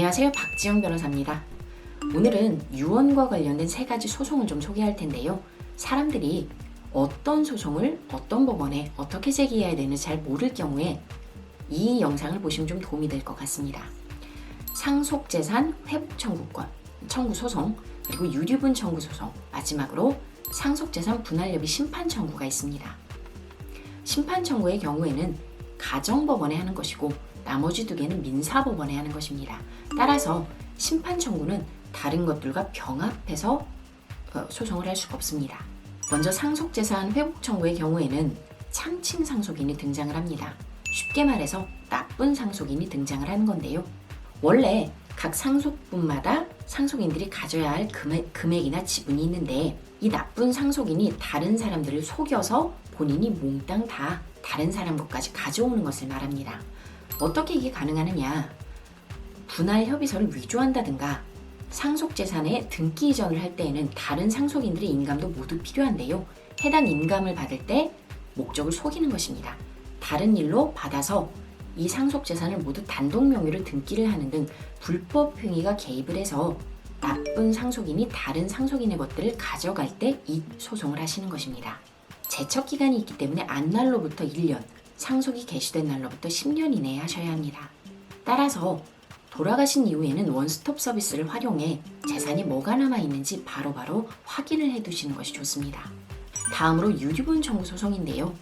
안녕하세요. 박지영 변호사입니다. 오늘은 유언과 관련된 3가지 소송을 좀 소개할 텐데요. 사람들이 어떤 소송을 어떤 법원에 어떻게 제기해야 되는지 잘 모를 경우에 이 영상을 보시면 좀 도움이 될 것 같습니다. 상속재산 회복 청구 소송, 그리고 유류분 청구 소송, 마지막으로 상속재산 분할협의 심판 청구가 있습니다. 심판 청구의 경우에는 가정법원에 하는 것이고 나머지 2개는 민사법원에 하는 것입니다. 따라서 심판 청구는 다른 것들과 병합해서 소송을 할 수가 없습니다. 먼저 상속재산 회복 청구의 경우에는 참칭 상속인이 등장을 합니다. 쉽게 말해서 나쁜 상속인이 등장을 하는 건데요. 원래 각 상속분마다 상속인들이 가져야 할 금액이나 지분이 있는데 이 나쁜 상속인이 다른 사람들을 속여서 본인이 몽땅 다 다른 사람 것까지 가져오는 것을 말합니다. 어떻게 이게 가능하느냐? 분할 협의서를 위조한다든가 상속재산의 등기 이전을 할 때에는 다른 상속인들의 인감도 모두 필요한데요. 해당 인감을 받을 때 목적을 속이는 것입니다. 다른 일로 받아서 이 상속재산을 모두 단독 명의로 등기를 하는 등 불법 행위가 개입을 해서 나쁜 상속인이 다른 상속인의 것들을 가져갈 때 이 소송을 하시는 것입니다. 제척기간이 있기 때문에 안날로부터 1년, 상속이 개시된 날로부터 10년 이내에 하셔야 합니다. 따라서 돌아가신 이후에는 원스톱 서비스를 활용해 재산이 뭐가 남아있는지 바로바로 확인을 해두시는 것이 좋습니다. 다음으로 유류분 청구 소송인데요.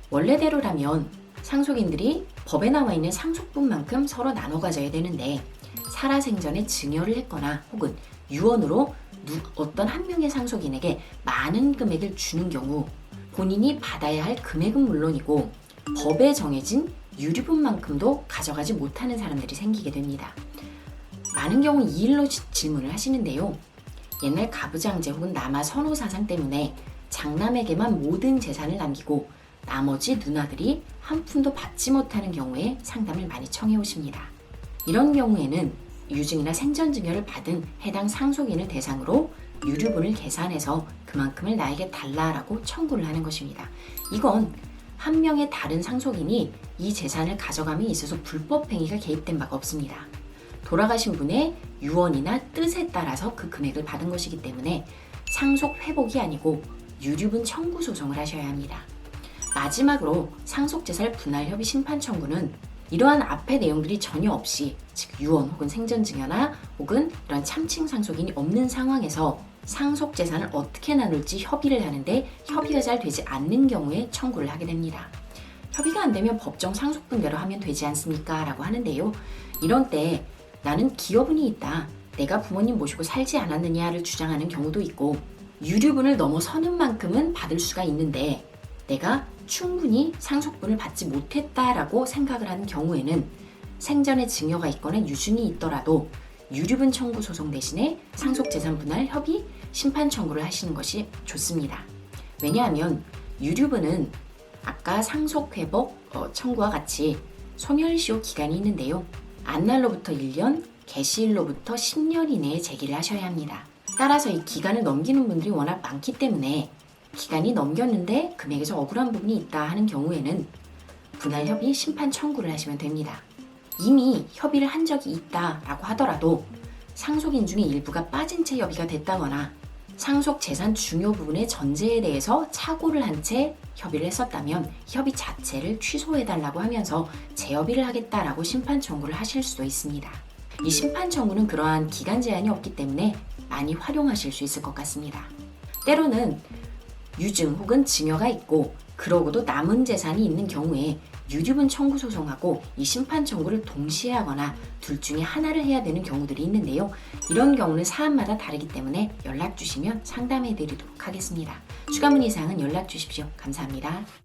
원래대로라면 상속인들이 법에 나와 있는 상속분만큼 서로 나눠 가져야 되는데 살아생전에 증여를 했거나 혹은 유언으로 어떤 한 명의 상속인에게 많은 금액을 주는 경우 본인이 받아야 할 금액은 물론이고 법에 정해진 유류분만큼도 가져가지 못하는 사람들이 생기게 됩니다. 많은 경우 이 일로 질문을 하시는데요. 옛날 가부장제 혹은 남아 선호 사상 때문에 장남에게만 모든 재산을 남기고 나머지 누나들이 한 푼도 받지 못하는 경우에 상담을 많이 청해 오십니다. 이런 경우에는 유증이나 생전증여를 받은 해당 상속인을 대상으로 유류분을 계산해서 그만큼을 나에게 달라라고 청구를 하는 것입니다. 이건 한 명의 다른 상속인이 이 재산을 가져감에 있어서 불법 행위가 개입된 바가 없습니다. 돌아가신 분의 유언이나 뜻에 따라서 그 금액을 받은 것이기 때문에 상속 회복이 아니고 유류분 청구 소송을 하셔야 합니다. 마지막으로 상속재산 분할협의 심판 청구는 이러한 앞의 내용들이 전혀 없이, 즉 유언 혹은 생전증여나 혹은 이런 참칭 상속인이 없는 상황에서 상속재산을 어떻게 나눌지 협의를 하는데 협의가 잘 되지 않는 경우에 청구를 하게 됩니다. 협의가 안 되면 법정 상속분대로 하면 되지 않습니까? 라고 하는데요. 이런 때 나는 기여분이 있다, 내가 부모님 모시고 살지 않았느냐를 주장하는 경우도 있고 유류분을 넘어서는 만큼은 받을 수가 있는데 내가 충분히 상속분을 받지 못했다라고 생각을 하는 경우에는 생전에 증여가 있거나 유증이 있더라도 유류분 청구 소송 대신에 상속재산 분할 협의 심판 청구를 하시는 것이 좋습니다. 왜냐하면 유류분은 아까 상속회복 청구와 같이 소멸시효 기간이 있는데요. 안날로부터 1년, 개시일로부터 10년 이내에 제기를 하셔야 합니다. 따라서 이 기간을 넘기는 분들이 워낙 많기 때문에 기간이 넘겼는데 금액에서 억울한 부분이 있다 하는 경우에는 분할협의 심판 청구를 하시면 됩니다. 이미 협의를 한 적이 있다라고 하더라도 상속인 중에 일부가 빠진 채 협의가 됐다거나 상속 재산 중요 부분의 전제에 대해서 착오를 한 채 협의를 했었다면 협의 자체를 취소해달라고 하면서 재협의를 하겠다라고 심판 청구를 하실 수도 있습니다. 이 심판 청구는 그러한 기간 제한이 없기 때문에 많이 활용하실 수 있을 것 같습니다. 때로는 유증 혹은 증여가 있고 그러고도 남은 재산이 있는 경우에 유류분 청구 소송하고 이 심판 청구를 동시에 하거나 둘 중에 하나를 해야 되는 경우들이 있는데요. 이런 경우는 사안마다 다르기 때문에 연락 주시면 상담해 드리도록 하겠습니다. 추가 문의 사항은 연락 주십시오. 감사합니다.